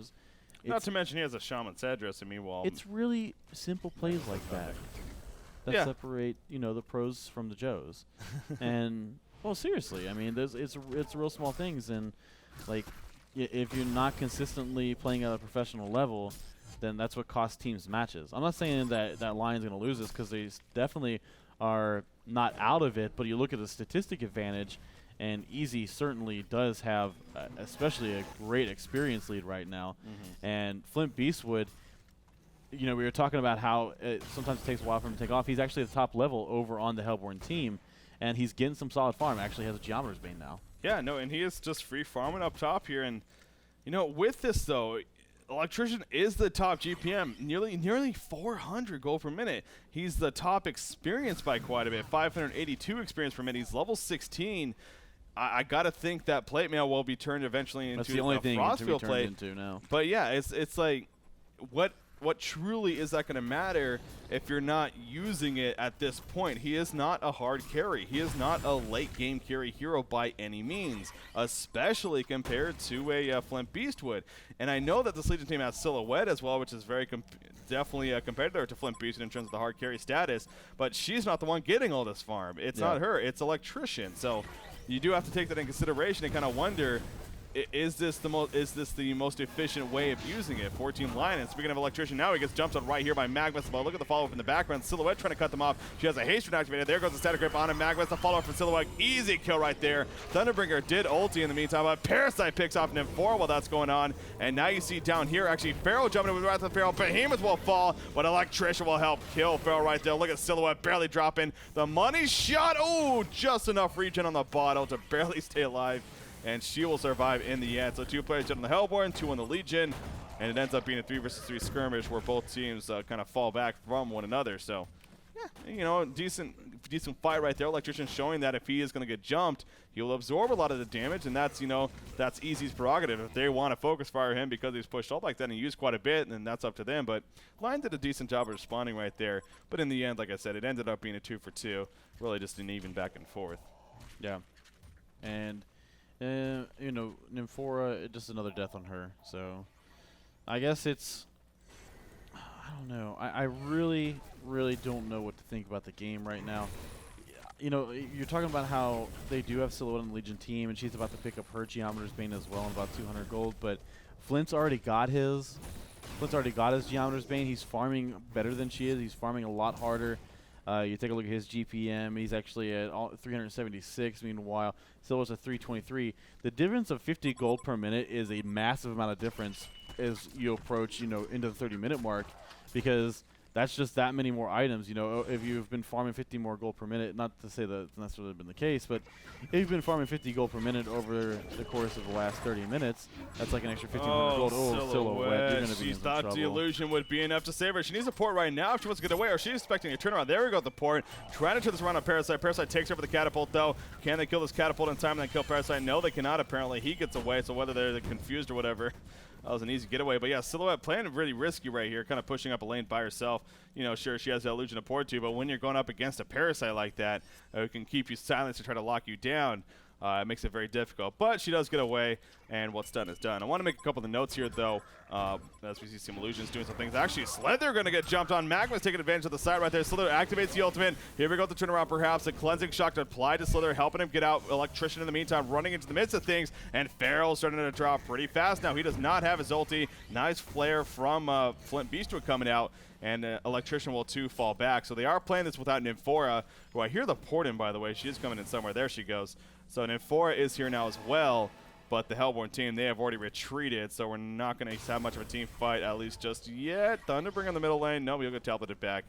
Not to mention he has a Shaman's address. Meanwhile, it's really simple plays like that separate the pros from the Joes. And well, seriously, I mean, it's real small things, and like if you're not consistently playing at a professional level, then that's what costs teams matches. I'm not saying that Lion's going to lose this, because they definitely are not out of it, but you look at the statistic advantage, and Easy certainly does have especially a great experience lead right now. And Flint Beastwood, we were talking about how it sometimes takes a while for him to take off. He's actually at the top level over on the Hellborn team, and he's getting some solid farm. Actually has a Geometer's Bane now. Yeah, no, and he is just free farming up top here. And, with this, though, Electrician is the top GPM, nearly 400 gold per minute. He's the top experience by quite a bit, 582 experience per minute. He's level 16. I got to think that plate mail will be turned eventually into the only thing Frostfield to be plate. Into now. But, yeah, it's like, what truly is that going to matter if you're not using it at this point? He is not a hard carry. He is not a late game carry hero by any means, especially compared to a Flint Beastwood. And I know that this Legion team has Silhouette as well, which is very definitely a competitor to Flint Beastwood in terms of the hard carry status, but she's not the one getting all this farm. It's not her. It's Electrician. So you do have to take that in consideration and kind of wonder, is this the most efficient way of using it? 14 Lion. Speaking of Electrician, now he gets jumped on right here by Magnus. But look at the follow-up in the background. Silhouette trying to cut them off. She has a haste activated. There goes the static grip on him. Magnus, the follow-up from Silhouette. Easy kill right there. Thunderbringer did ulti in the meantime, but Parasite picks off Nymphora while that's going on. And now you see down here, actually, Pharaoh jumping in with Wrath of Pharaoh. Behemoth will fall, but Electrician will help kill Pharaoh right there. Look at Silhouette barely dropping. The money shot. Oh, just enough regen on the bottle to barely stay alive. And she will survive in the end. So 2 players dead on the Hellborn, 2 on the Legion, and it ends up being a 3-versus-3 skirmish where both teams kind of fall back from one another. So, yeah, decent fight right there. Electrician showing that if he is going to get jumped, he'll absorb a lot of the damage, and that's that's Easy's prerogative. If they want to focus fire him because he's pushed up like that and used quite a bit, then that's up to them. But Lion did a decent job of responding right there. But in the end, like I said, it ended up being a 2-for-2, really just an even back and forth. Yeah, and. Nymphora, just another death on her. So I guess it's, I don't know. I really, really don't know what to think about the game right now. You're talking about how they do have Silhouette on the Legion team, and she's about to pick up her Geometer's Bane as well in about 200 gold, but Flint's already got his. Geometer's Bane. He's farming better than she is. He's farming a lot harder. You take a look at his GPM. He's actually at 376. Meanwhile, Silver's at 323. The difference of 50 gold per minute is a massive amount of difference as you approach, into the 30-minute mark, because that's just that many more items. If you've been farming 50 more gold per minute, not to say that that's necessarily been the case, but if you've been farming 50 gold per minute over the course of the last 30 minutes, that's like an extra 1,500 gold. Oh, Silhouette. You're gonna be She in some thought trouble. the illusion would be enough to save her. She needs a port right now if she wants to get away, or she's expecting a turnaround. There we go with the port. Trying to turn this around on Parasite. Parasite takes over the catapult, though. Can they kill this catapult in time and then kill Parasite? No, they cannot, apparently. He gets away, so whether they're confused or whatever, that was an easy getaway. But yeah, Silhouette playing really risky right here, kind of pushing up a lane by herself. Sure, she has the illusion of port too, but when you're going up against a Parasite like that, it can keep you silenced to try to lock you down. It makes it very difficult, but she does get away, and what's done is done. I want to make a couple of the notes here, though, as we see some illusions doing some things. Actually, Slither going to get jumped on. Magma's taking advantage of the side right there. Slither activates the ultimate. Here we go with the turnaround, perhaps. A cleansing shock to apply to Slither, helping him get out. Electrician in the meantime running into the midst of things, and Farrell's starting to drop pretty fast now. He does not have his ulti. Nice flare from Flint Beastwood coming out, and Electrician will too fall back. So they are playing this without Nymphora, who I hear the port in, by the way. She is coming in somewhere. There she goes. So Nymphora is here now as well, but the Hellborn team, they have already retreated, so we're not going to have much of a team fight, at least just yet. Thunderbringer in the middle lane. No, we'll get teleported back,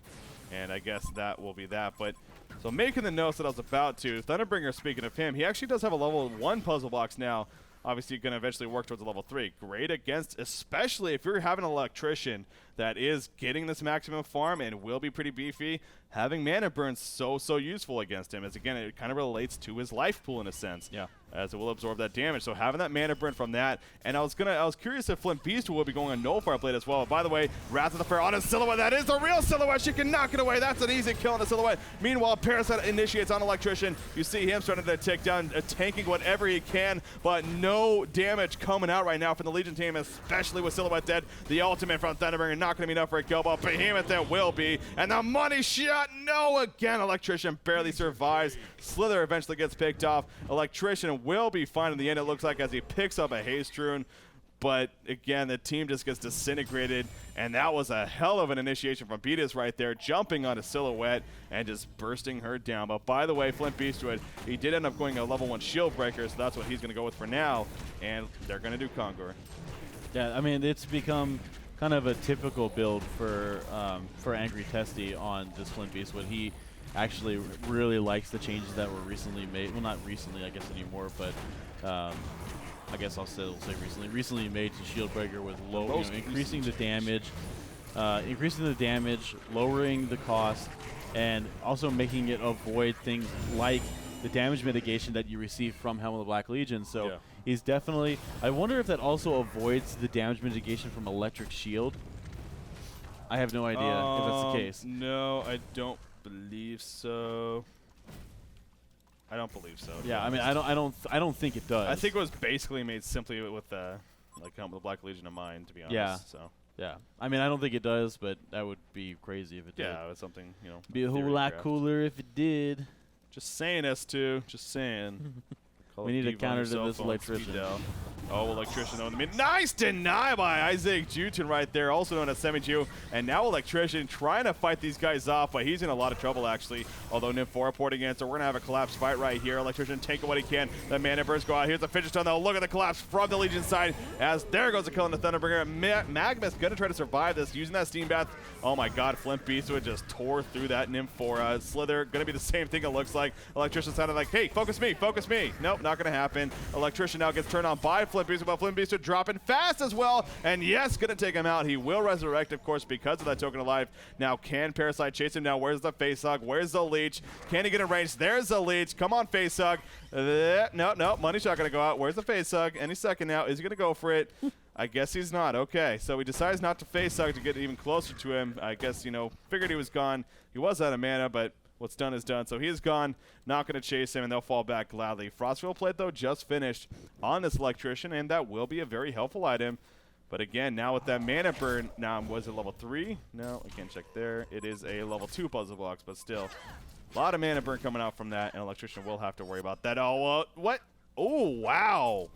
and I guess that will be that. But so making the notes that I was about to, Thunderbringer, speaking of him, he actually does have a level 1 puzzle box now. Obviously, going to eventually work towards a level 3. Great against, especially if you're having an Electrician that is getting this maximum farm and will be pretty beefy. Having Mana Burn so useful against him, as again, it kind of relates to his life pool in a sense. Yeah. As it will absorb that damage. So having that Mana Burn from that, and I was curious if Flint Beast will be going on no fire blade as well. By the way, Wrath of the Fair on his Silhouette. That is the real Silhouette. She can knock it away. That's an easy kill on the Silhouette. Meanwhile, Parasite initiates on Electrician. You see him starting to tick down, tanking whatever he can, but no damage coming out right now from the Legion team, especially with Silhouette dead. The ultimate from Thunderbringer not going to be enough for a kill, but Behemoth there will be. And the money shot, no, again, Electrician barely survives. Slither eventually gets picked off. Electrician will be fine in the end, it looks like, as he picks up a Haste Rune. But again, the team just gets disintegrated, and that was a hell of an initiation from Beatus right there, jumping onto Silhouette and just bursting her down. But by the way, Flint Beastwood, he did end up going a level 1 shield breaker, so that's what he's going to go with for now, and they're going to do Conqueror. Yeah, I mean, it's become kind of a typical build for Angry Testy on this Flint Beastwood. He actually really likes the changes that were recently made. Well, not recently, I guess, anymore, but I guess I'll say recently. Recently made to Shieldbreaker with increasing the damage, lowering the cost, and also making it avoid things like the damage mitigation that you receive from Helm of the Black Legion. So yeah, he's definitely. I wonder if that also avoids the damage mitigation from Electric Shield. I have no idea if that's the case. No, I don't believe so. I don't believe so. Yeah, I mean, I don't think it does. I think it was basically made simply with like Helm of the Black Legion in mind, to be honest. Yeah. So. Yeah. I mean, I don't think it does, but that would be crazy if it did. Yeah, it was something, Be a whole lot cooler if it did. Just saying, S2. Just saying. We need a counter to this Electrician. Oh, Electrician though in the mid. Nice deny by Isaac Juten right there, also known as Semi-Jew. And now Electrician trying to fight these guys off, but he's in a lot of trouble actually. Although Nymphora porting in, so we're going to have a collapse fight right here. Electrician taking what he can. The Mana Bursts go out. Here's the Fidget Stone though. Look at the collapse from the Legion side as there goes the kill on the Thunderbringer. Magma's going to try to survive this using that Steam Bath. Oh my god, Flint Beastwood just tore through that Nymphora. Slither going to be the same thing it looks like. Electrician sounded like, hey, focus me, focus me. Nope, not going to happen. Electrician now gets turned on by Flint Beastwood, but Flint Beastwood dropping fast as well. And yes, going to take him out. He will resurrect, of course, because of that token of life. Now, can Parasite chase him down? Where's the Facehug? Where's the Leech? Can he get in range? There's the Leech. Come on, Facehug. No, money shot going to go out. Where's the Facehug? Any second now. Is he going to go for it? I guess he's not. Okay, so he decides not to Facehug to get even closer to him. I guess, figured he was gone. He was out of mana, but what's done is done. So he is gone. Not going to chase him, and they'll fall back gladly. Frostfield Plate, though, just finished on this Electrician, and that will be a very helpful item. But again, now with that Mana Burn, now was it level 3? No, I can't check there. It is a level 2 puzzle box, but still. A lot of Mana Burn coming out from that, and Electrician will have to worry about that. Oh, what? Oh, wow.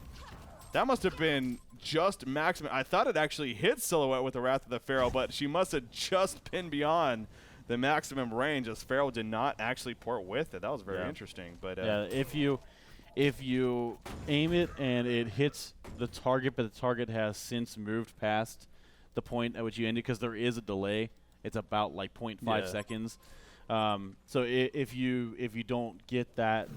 That must have been just maximum. I thought it actually hit Silhouette with the Wrath of the Pharaoh, but she must have just been beyond the maximum range, as Pharaoh did not actually port with it. That was very interesting. But yeah, if you aim it and it hits the target, but the target has since moved past the point at which you ended, because there is a delay. It's about like 0.5 seconds. So if you don't get that,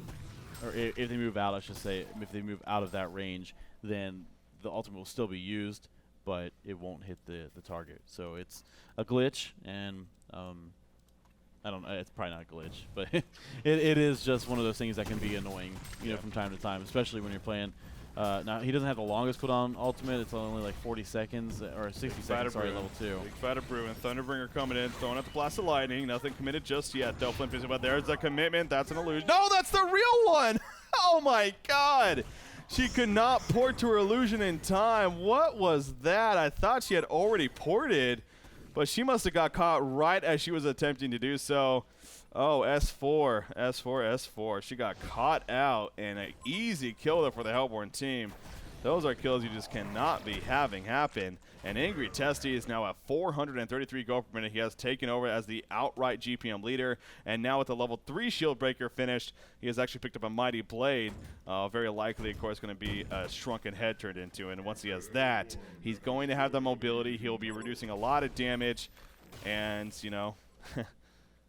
or if they move out, I should say, if they move out of that range, then the ultimate will still be used, but it won't hit the target. So it's a glitch, and I don't know, it's probably not a glitch, but it is just one of those things that can be annoying, you know, from time to time, especially when you're playing. Now, he doesn't have the longest cooldown ultimate. It's only like 40 seconds, or 60 seconds, sorry, level 2. Big Fighter Brew and Thunderbringer coming in, throwing out the blast of lightning. Nothing committed just yet. Though Flint is about there's a commitment. That's an illusion. No, that's the real one! Oh my god! She could not port to her illusion in time. What was that? I thought she had already ported, but she must have got caught right as she was attempting to do so. Oh, S4, S4, S4. She got caught out, and an easy kill there for the Hellborn team. Those are kills you just cannot be having happen. And Angry Testy is now at 433 gold per minute. He has taken over as the outright GPM leader. And now with the level 3 shield breaker finished, he has actually picked up a Mighty Blade. Very likely, of course, going to be a Shrunken Head turned into. And once he has that, he's going to have the mobility. He'll be reducing a lot of damage. And, you know...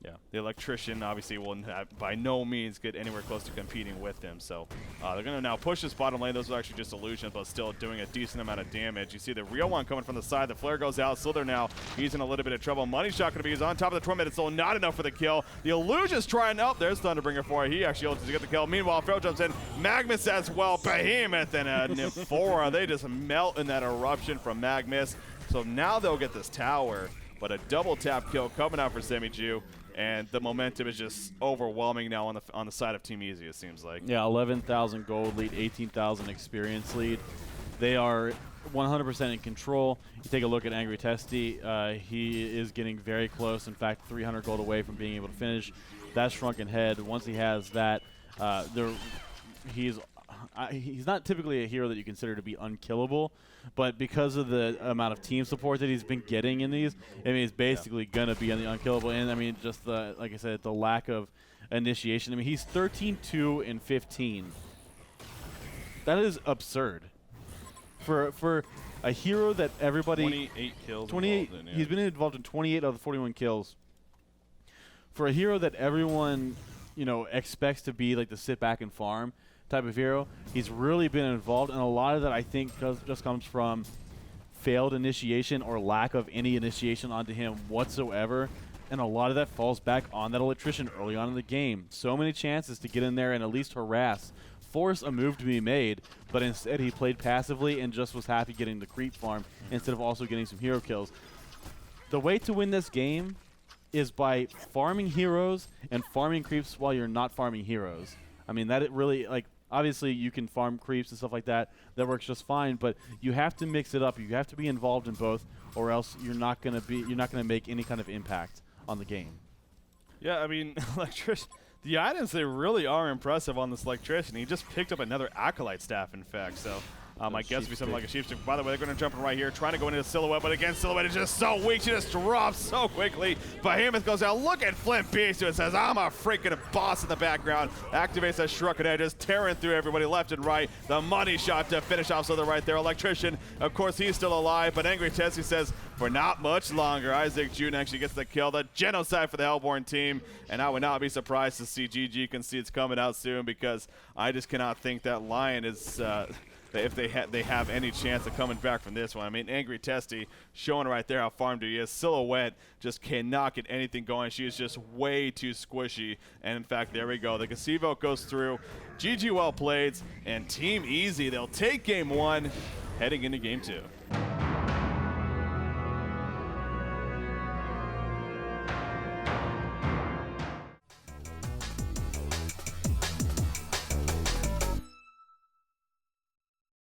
Yeah, the Electrician obviously will by no means get anywhere close to competing with him. So they're going to now push this bottom lane. Those are actually just illusions, but still doing a decent amount of damage. You see the real one coming from the side. The flare goes out. Slither now, he's in a little bit of trouble. Money Shot going to be used on top of the torment. It's still not enough for the kill. The illusion's trying up. There's Thunderbringer for it. He actually able to get the kill. Meanwhile, Pharaoh jumps in. Magmus as well. Behemoth and Nymphora. They just melt in that eruption from Magmus. So now they'll get this tower, but a double tap kill coming out for Semi-Ju. And the momentum is just overwhelming now on the side of Team Easy, it seems like. Yeah, 11,000 gold lead, 18,000 experience lead. They are 100% in control. You take a look at Angry Testy. He is getting very close. In fact, 300 gold away from being able to finish that Shrunken Head. Once he has that, he's not typically a hero that you consider to be unkillable, but because of the amount of team support that he's been getting in these, I mean, he's basically going to be unkillable. And, I mean, just the, like I said, the lack of initiation. I mean, he's 13-2 and 15. That is absurd. For a hero that everybody... 28 kills. 28. He's been involved in 28 of the 41 kills. For a hero that everyone, you know, expects to be like the sit back and farm type of hero, he's really been involved, and a lot of that I think just comes from failed initiation or lack of any initiation onto him whatsoever, and a lot of that falls back on that Electrician early on in the game. So many chances to get in there and at least harass, force a move to be made, but instead he played passively and just was happy getting the creep farm instead of also getting some hero kills. The way to win this game is by farming heroes and farming creeps while you're not farming heroes. I mean, that it really, like, obviously you can farm creeps and stuff like that. That works just fine, but you have to mix it up. You have to be involved in both, or else you're not going to make any kind of impact on the game. Yeah, I mean, the items, they really are impressive on this Electrician. He just picked up another Acolyte staff, in fact, so I guess it'd be something like a sheepstick. By the way, they're going to jump in right here, trying to go into Silhouette, but again, Silhouette is just so weak. She just drops so quickly. Behemoth goes out. Look at Flint Beast, who says, I'm a freaking boss in the background. Activates that Shrunken Head, just tearing through everybody left and right. The Money Shot to finish off Slither right there. Electrician, of course, he's still alive, but Angry Tessie says, for not much longer. Isaac June actually gets the kill. The genocide for the Hellborn team, and I would not be surprised to see GG Conceits coming out soon, because I just cannot think that Lion is... if they have any chance of coming back from this one. I mean, Angry Testy showing right there how farmed he is. Silhouette just cannot get anything going. She is just way too squishy. And, in fact, there we go. The Gazebo goes through. GG well played. And Team Easy, they'll take Game 1 heading into Game 2.